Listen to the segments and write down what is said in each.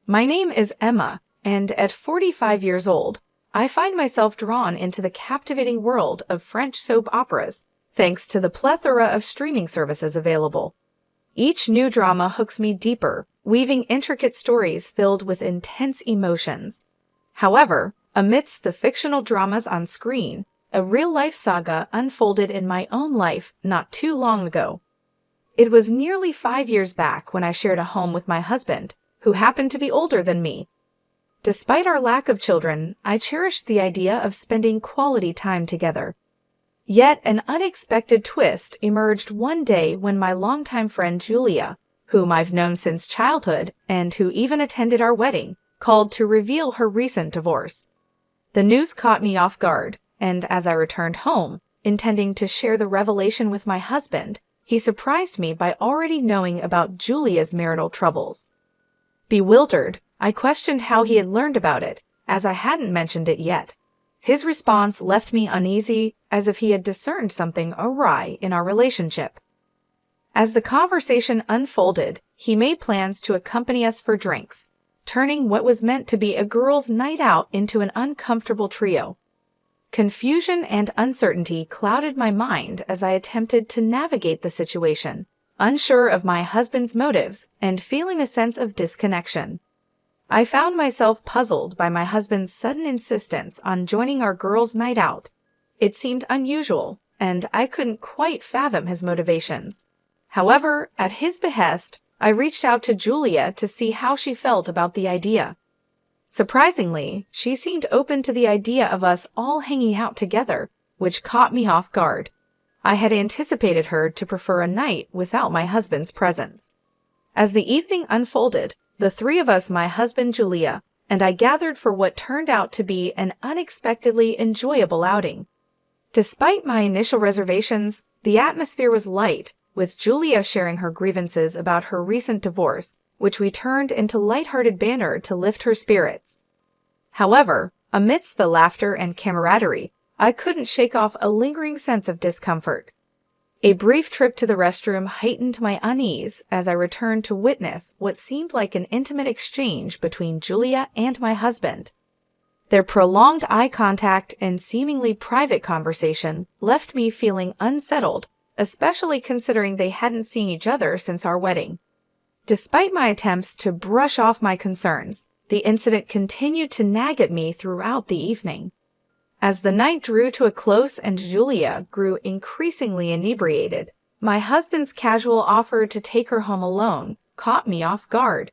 My name is Emma, and at 45 years old, I find myself drawn into the captivating world of French soap operas, thanks to the plethora of streaming services available. Each new drama hooks me deeper, weaving intricate stories filled with intense emotions. However, amidst the fictional dramas on screen, a real-life saga unfolded in my own life not too long ago. It was nearly 5 years back when I shared a home with my husband, who happened to be older than me. Despite our lack of children, I cherished the idea of spending quality time together. Yet an unexpected twist emerged one day when my longtime friend Julia, whom I've known since childhood and who even attended our wedding, called to reveal her recent divorce. The news caught me off guard, and as I returned home, intending to share the revelation with my husband, he surprised me by already knowing about Julia's marital troubles. Bewildered, I questioned how he had learned about it, as I hadn't mentioned it yet. His response left me uneasy, as if he had discerned something awry in our relationship. As the conversation unfolded, he made plans to accompany us for drinks, turning what was meant to be a girls' night out into an uncomfortable trio. Confusion and uncertainty clouded my mind as I attempted to navigate the situation, unsure of my husband's motives and feeling a sense of disconnection. I found myself puzzled by my husband's sudden insistence on joining our girls' night out. It seemed unusual, and I couldn't quite fathom his motivations. However, at his behest, I reached out to Julia to see how she felt about the idea. Surprisingly, she seemed open to the idea of us all hanging out together, which caught me off guard. I had anticipated her to prefer a night without my husband's presence. As the evening unfolded, the three of us, my husband, Julia, and I gathered for what turned out to be an unexpectedly enjoyable outing. Despite my initial reservations, the atmosphere was light, with Julia sharing her grievances about her recent divorce, which we turned into lighthearted banter to lift her spirits. However, amidst the laughter and camaraderie, I couldn't shake off a lingering sense of discomfort. A brief trip to the restroom heightened my unease as I returned to witness what seemed like an intimate exchange between Julia and my husband. Their prolonged eye contact and seemingly private conversation left me feeling unsettled, especially considering they hadn't seen each other since our wedding. Despite my attempts to brush off my concerns, the incident continued to nag at me throughout the evening. As the night drew to a close and Julia grew increasingly inebriated, my husband's casual offer to take her home alone caught me off guard.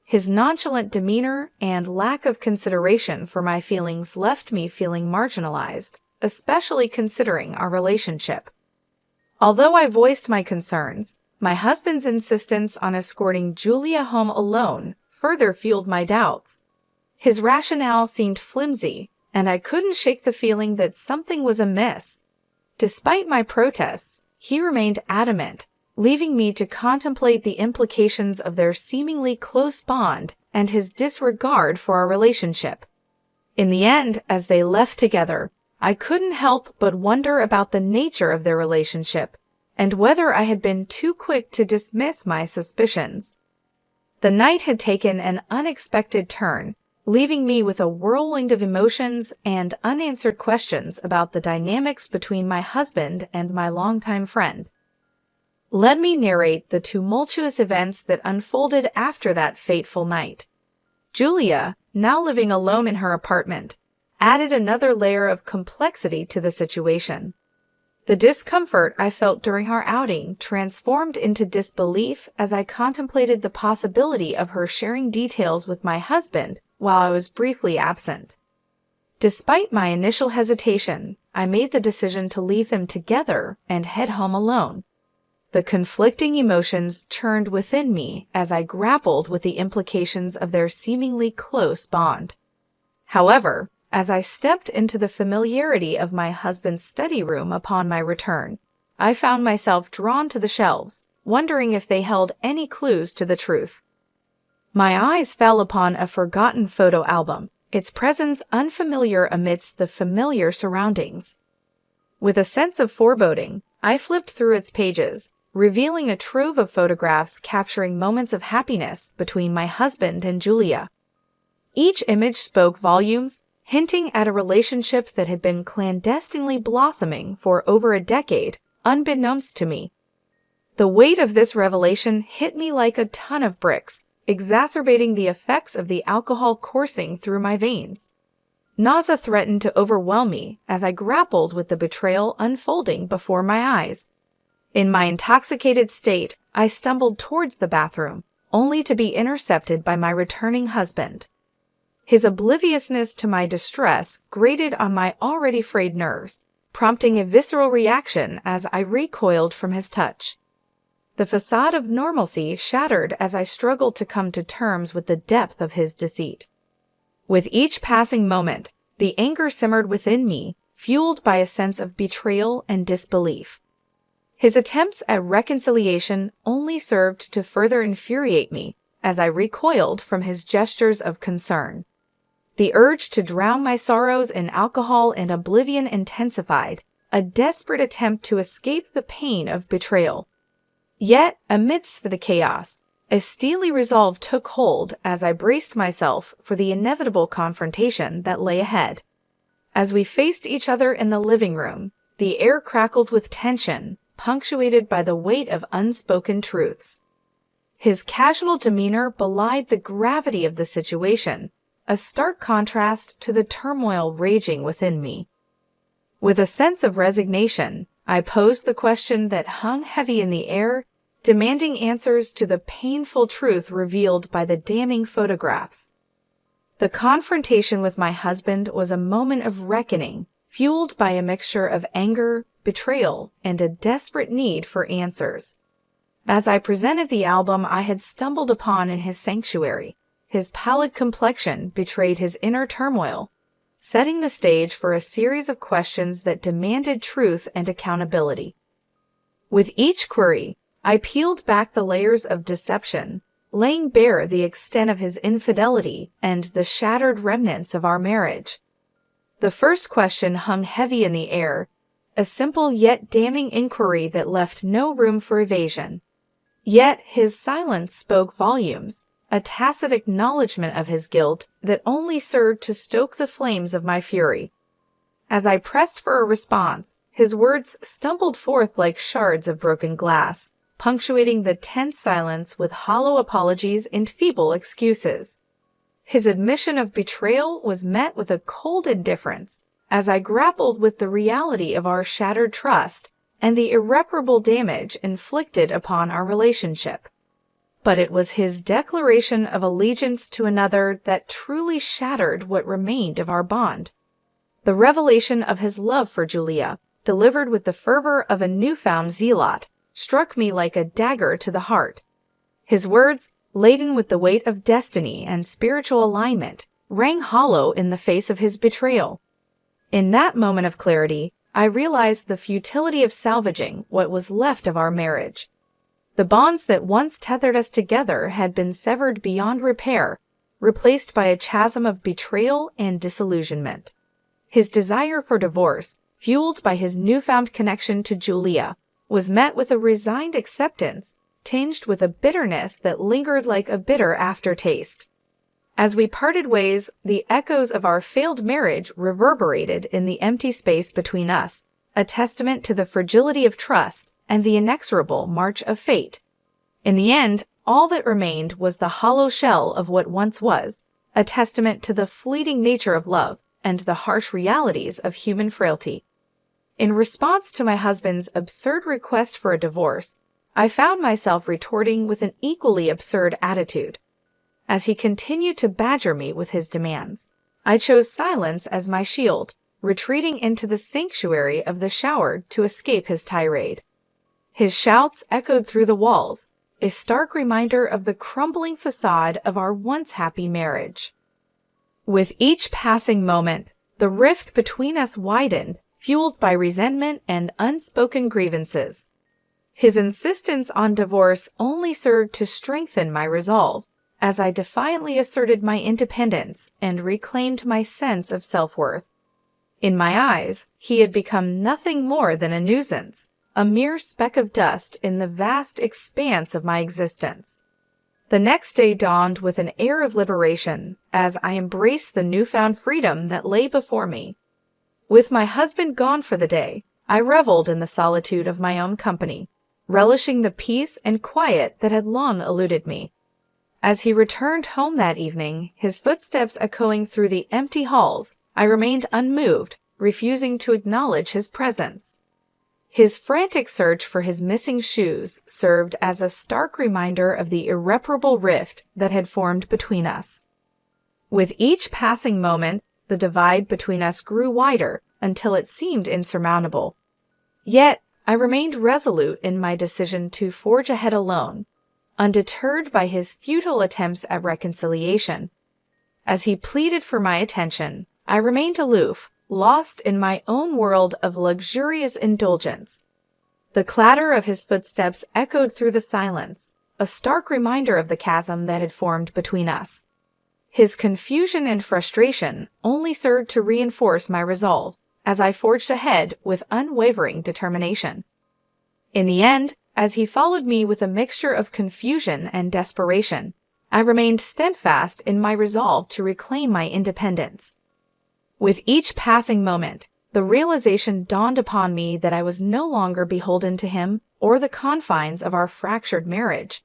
His nonchalant demeanor and lack of consideration for my feelings left me feeling marginalized, especially considering our relationship. Although I voiced my concerns, my husband's insistence on escorting Julia home alone further fueled my doubts. His rationale seemed flimsy, and I couldn't shake the feeling that something was amiss. Despite my protests, he remained adamant, leaving me to contemplate the implications of their seemingly close bond and his disregard for our relationship. In the end, as they left together, I couldn't help but wonder about the nature of their relationship and whether I had been too quick to dismiss my suspicions. The night had taken an unexpected turn, leaving me with a whirlwind of emotions and unanswered questions about the dynamics between my husband and my longtime friend. Let me narrate the tumultuous events that unfolded after that fateful night. Julia, now living alone in her apartment, added another layer of complexity to the situation. The discomfort I felt during our outing transformed into disbelief as I contemplated the possibility of her sharing details with my husband while I was briefly absent. Despite my initial hesitation, I made the decision to leave them together and head home alone. The conflicting emotions churned within me as I grappled with the implications of their seemingly close bond. However, as I stepped into the familiarity of my husband's study room upon my return, I found myself drawn to the shelves, wondering if they held any clues to the truth. My eyes fell upon a forgotten photo album, its presence unfamiliar amidst the familiar surroundings. With a sense of foreboding, I flipped through its pages, revealing a trove of photographs capturing moments of happiness between my husband and Julia. Each image spoke volumes, hinting at a relationship that had been clandestinely blossoming for over a decade, unbeknownst to me. The weight of this revelation hit me like a ton of bricks, exacerbating the effects of the alcohol coursing through my veins. Nausea threatened to overwhelm me as I grappled with the betrayal unfolding before my eyes. In my intoxicated state, I stumbled towards the bathroom, only to be intercepted by my returning husband. His obliviousness to my distress grated on my already frayed nerves, prompting a visceral reaction as I recoiled from his touch. The facade of normalcy shattered as I struggled to come to terms with the depth of his deceit. With each passing moment, the anger simmered within me, fueled by a sense of betrayal and disbelief. His attempts at reconciliation only served to further infuriate me as I recoiled from his gestures of concern. The urge to drown my sorrows in alcohol and oblivion intensified, a desperate attempt to escape the pain of betrayal. Yet, amidst the chaos, a steely resolve took hold as I braced myself for the inevitable confrontation that lay ahead. As we faced each other in the living room, the air crackled with tension, punctuated by the weight of unspoken truths. His casual demeanor belied the gravity of the situation, a stark contrast to the turmoil raging within me. With a sense of resignation, I posed the question that hung heavy in the air, demanding answers to the painful truth revealed by the damning photographs. The confrontation with my husband was a moment of reckoning, fueled by a mixture of anger, betrayal, and a desperate need for answers. As I presented the album I had stumbled upon in his sanctuary, his pallid complexion betrayed his inner turmoil, setting the stage for a series of questions that demanded truth and accountability. With each query, I peeled back the layers of deception, laying bare the extent of his infidelity and the shattered remnants of our marriage. The first question hung heavy in the air, a simple yet damning inquiry that left no room for evasion. Yet his silence spoke volumes, a tacit acknowledgement of his guilt that only served to stoke the flames of my fury. As I pressed for a response, his words stumbled forth like shards of broken glass, punctuating the tense silence with hollow apologies and feeble excuses. His admission of betrayal was met with a cold indifference as I grappled with the reality of our shattered trust and the irreparable damage inflicted upon our relationship. But it was his declaration of allegiance to another that truly shattered what remained of our bond. The revelation of his love for Julia, delivered with the fervor of a newfound zealot, struck me like a dagger to the heart. His words, laden with the weight of destiny and spiritual alignment, rang hollow in the face of his betrayal. In that moment of clarity, I realized the futility of salvaging what was left of our marriage. The bonds that once tethered us together had been severed beyond repair, replaced by a chasm of betrayal and disillusionment. His desire for divorce, fueled by his newfound connection to Julia, was met with a resigned acceptance, tinged with a bitterness that lingered like a bitter aftertaste. As we parted ways, the echoes of our failed marriage reverberated in the empty space between us, a testament to the fragility of trust and the inexorable march of fate. In the end, all that remained was the hollow shell of what once was, a testament to the fleeting nature of love and the harsh realities of human frailty. In response to my husband's absurd request for a divorce, I found myself retorting with an equally absurd attitude. As he continued to badger me with his demands, I chose silence as my shield, retreating into the sanctuary of the shower to escape his tirade. His shouts echoed through the walls, a stark reminder of the crumbling facade of our once happy marriage. With each passing moment, the rift between us widened, fueled by resentment and unspoken grievances. His insistence on divorce only served to strengthen my resolve, as I defiantly asserted my independence and reclaimed my sense of self-worth. In my eyes, he had become nothing more than a nuisance, a mere speck of dust in the vast expanse of my existence. The next day dawned with an air of liberation as I embraced the newfound freedom that lay before me. With my husband gone for the day, I reveled in the solitude of my own company, relishing the peace and quiet that had long eluded me. As he returned home that evening, his footsteps echoing through the empty halls, I remained unmoved, refusing to acknowledge his presence. His frantic search for his missing shoes served as a stark reminder of the irreparable rift that had formed between us. With each passing moment, the divide between us grew wider until it seemed insurmountable. Yet, I remained resolute in my decision to forge ahead alone, undeterred by his futile attempts at reconciliation. As he pleaded for my attention, I remained aloof, lost in my own world of luxurious indulgence. The clatter of his footsteps echoed through the silence, a stark reminder of the chasm that had formed between us. His confusion and frustration only served to reinforce my resolve, as I forged ahead with unwavering determination. In the end, as he followed me with a mixture of confusion and desperation, I remained steadfast in my resolve to reclaim my independence. With each passing moment, the realization dawned upon me that I was no longer beholden to him or the confines of our fractured marriage.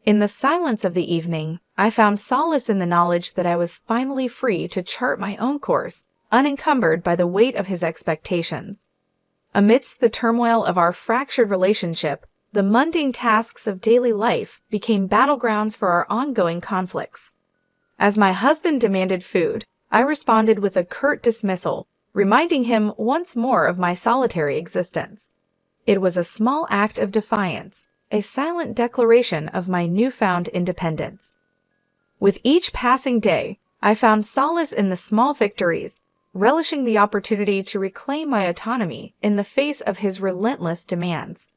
In the silence of the evening, I found solace in the knowledge that I was finally free to chart my own course, unencumbered by the weight of his expectations. Amidst the turmoil of our fractured relationship, the mundane tasks of daily life became battlegrounds for our ongoing conflicts. As my husband demanded food, I responded with a curt dismissal, reminding him once more of my solitary existence. It was a small act of defiance, a silent declaration of my newfound independence. With each passing day, I found solace in the small victories, relishing the opportunity to reclaim my autonomy in the face of his relentless demands.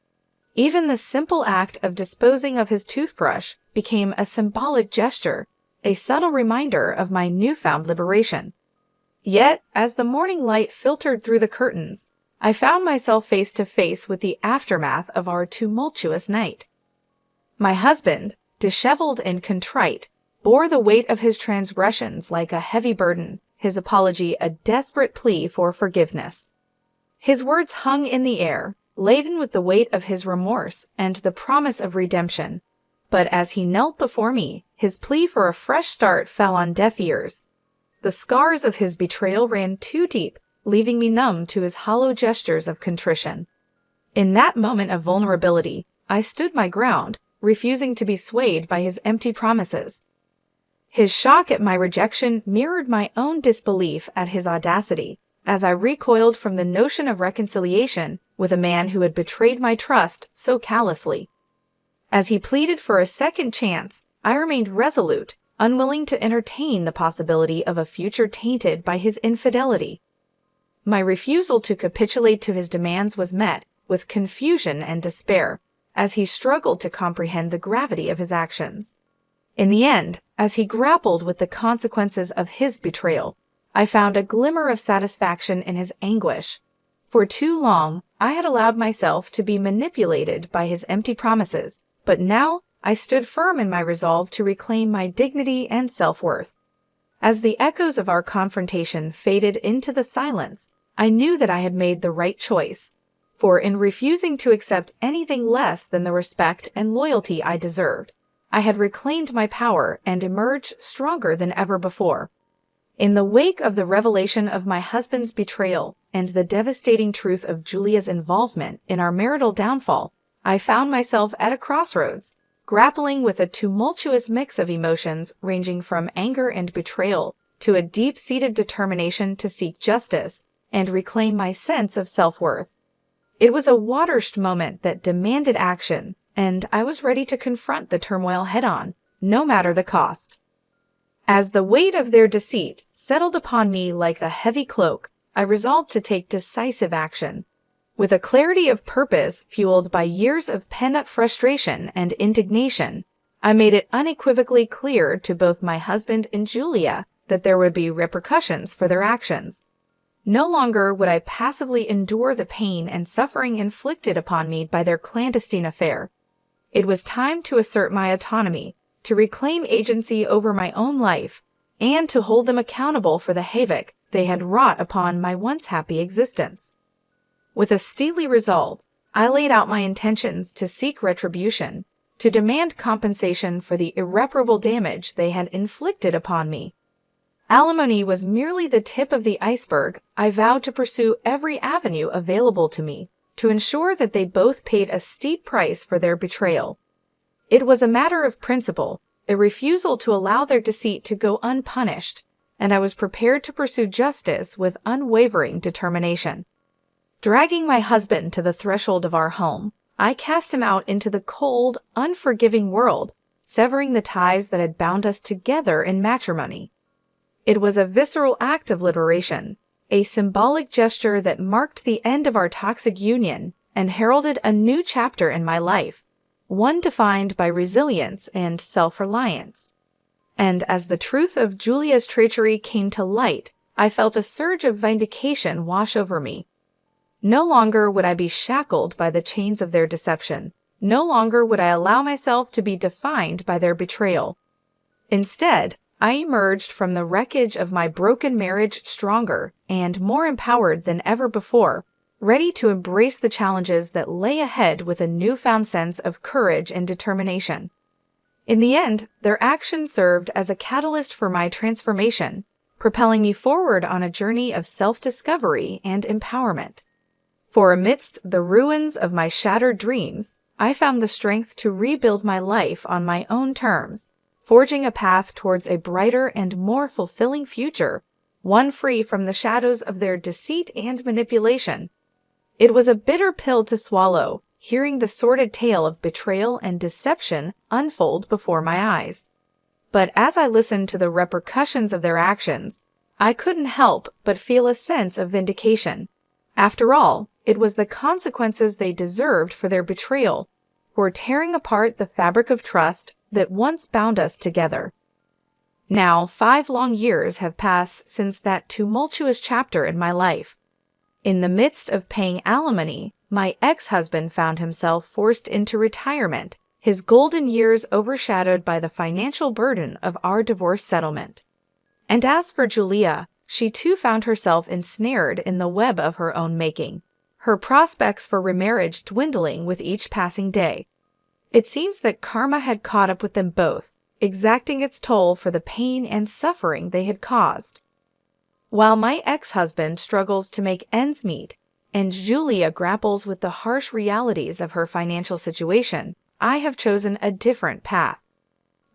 Even the simple act of disposing of his toothbrush became a symbolic gesture, a subtle reminder of my newfound liberation. Yet, as the morning light filtered through the curtains, I found myself face to face with the aftermath of our tumultuous night. My husband, disheveled and contrite, bore the weight of his transgressions like a heavy burden, his apology a desperate plea for forgiveness. His words hung in the air, laden with the weight of his remorse and the promise of redemption. But as he knelt before me, his plea for a fresh start fell on deaf ears. The scars of his betrayal ran too deep, leaving me numb to his hollow gestures of contrition. In that moment of vulnerability, I stood my ground, refusing to be swayed by his empty promises. His shock at my rejection mirrored my own disbelief at his audacity, as I recoiled from the notion of reconciliation with a man who had betrayed my trust so callously. As he pleaded for a second chance, I remained resolute, unwilling to entertain the possibility of a future tainted by his infidelity. My refusal to capitulate to his demands was met with confusion and despair, as he struggled to comprehend the gravity of his actions. In the end, as he grappled with the consequences of his betrayal, I found a glimmer of satisfaction in his anguish. For too long, I had allowed myself to be manipulated by his empty promises, but now I stood firm in my resolve to reclaim my dignity and self-worth. As the echoes of our confrontation faded into the silence, I knew that I had made the right choice, for in refusing to accept anything less than the respect and loyalty I deserved, I had reclaimed my power and emerged stronger than ever before. In the wake of the revelation of my husband's betrayal and the devastating truth of Julia's involvement in our marital downfall, I found myself at a crossroads, grappling with a tumultuous mix of emotions ranging from anger and betrayal to a deep-seated determination to seek justice and reclaim my sense of self-worth. It was a watershed moment that demanded action, and I was ready to confront the turmoil head-on, no matter the cost. As the weight of their deceit settled upon me like a heavy cloak, I resolved to take decisive action. With a clarity of purpose fueled by years of pent-up frustration and indignation, I made it unequivocally clear to both my husband and Julia that there would be repercussions for their actions. No longer would I passively endure the pain and suffering inflicted upon me by their clandestine affair. It was time to assert my autonomy, to reclaim agency over my own life, and to hold them accountable for the havoc they had wrought upon my once happy existence. With a steely resolve, I laid out my intentions to seek retribution, to demand compensation for the irreparable damage they had inflicted upon me. Alimony was merely the tip of the iceberg. I vowed to pursue every avenue available to me to ensure that they both paid a steep price for their betrayal. It was a matter of principle, a refusal to allow their deceit to go unpunished, and I was prepared to pursue justice with unwavering determination. Dragging my husband to the threshold of our home, I cast him out into the cold, unforgiving world, severing the ties that had bound us together in matrimony. It was a visceral act of liberation, a symbolic gesture that marked the end of our toxic union and heralded a new chapter in my life, one defined by resilience and self-reliance. And as the truth of Julia's treachery came to light, I felt a surge of vindication wash over me. No longer would I be shackled by the chains of their deception. No longer would I allow myself to be defined by their betrayal. Instead, I emerged from the wreckage of my broken marriage stronger and more empowered than ever before, ready to embrace the challenges that lay ahead with a newfound sense of courage and determination. In the end, their action served as a catalyst for my transformation, propelling me forward on a journey of self-discovery and empowerment. For amidst the ruins of my shattered dreams, I found the strength to rebuild my life on my own terms, forging a path towards a brighter and more fulfilling future, one free from the shadows of their deceit and manipulation. It was a bitter pill to swallow, hearing the sordid tale of betrayal and deception unfold before my eyes. But as I listened to the repercussions of their actions, I couldn't help but feel a sense of vindication. After all, it was the consequences they deserved for their betrayal, for tearing apart the fabric of trust that once bound us together. Now, 5 long years have passed since that tumultuous chapter in my life. In the midst of paying alimony, my ex-husband found himself forced into retirement, his golden years overshadowed by the financial burden of our divorce settlement. And as for Julia, she too found herself ensnared in the web of her own making, her prospects for remarriage dwindling with each passing day. It seems that karma had caught up with them both, exacting its toll for the pain and suffering they had caused. While my ex-husband struggles to make ends meet, and Julia grapples with the harsh realities of her financial situation, I have chosen a different path.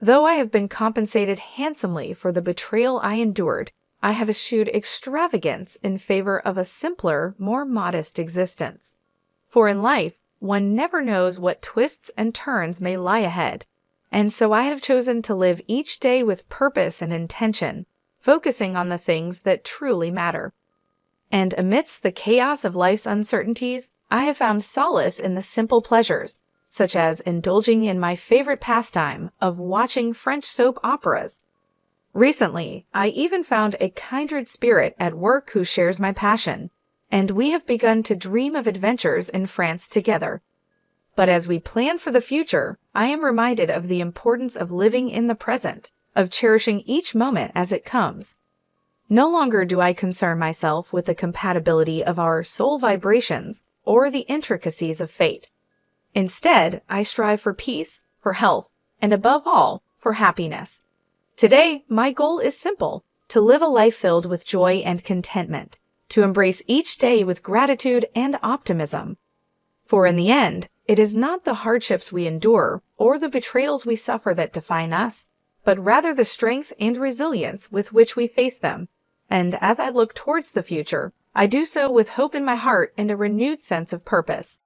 Though I have been compensated handsomely for the betrayal I endured, I have eschewed extravagance in favor of a simpler, more modest existence. For in life, one never knows what twists and turns may lie ahead, and so I have chosen to live each day with purpose and intention, focusing on the things that truly matter. And amidst the chaos of life's uncertainties, I have found solace in the simple pleasures, such as indulging in my favorite pastime of watching French soap operas. Recently, I even found a kindred spirit at work who shares my passion, and we have begun to dream of adventures in France together. But as we plan for the future, I am reminded of the importance of living in the present, of cherishing each moment as it comes. No longer do I concern myself with the compatibility of our soul vibrations or the intricacies of fate. Instead, I strive for peace, for health, and above all, for happiness. Today, my goal is simple: to live a life filled with joy and contentment, to embrace each day with gratitude and optimism. For in the end, it is not the hardships we endure or the betrayals we suffer that define us, but rather the strength and resilience with which we face them. And as I look towards the future, I do so with hope in my heart and a renewed sense of purpose.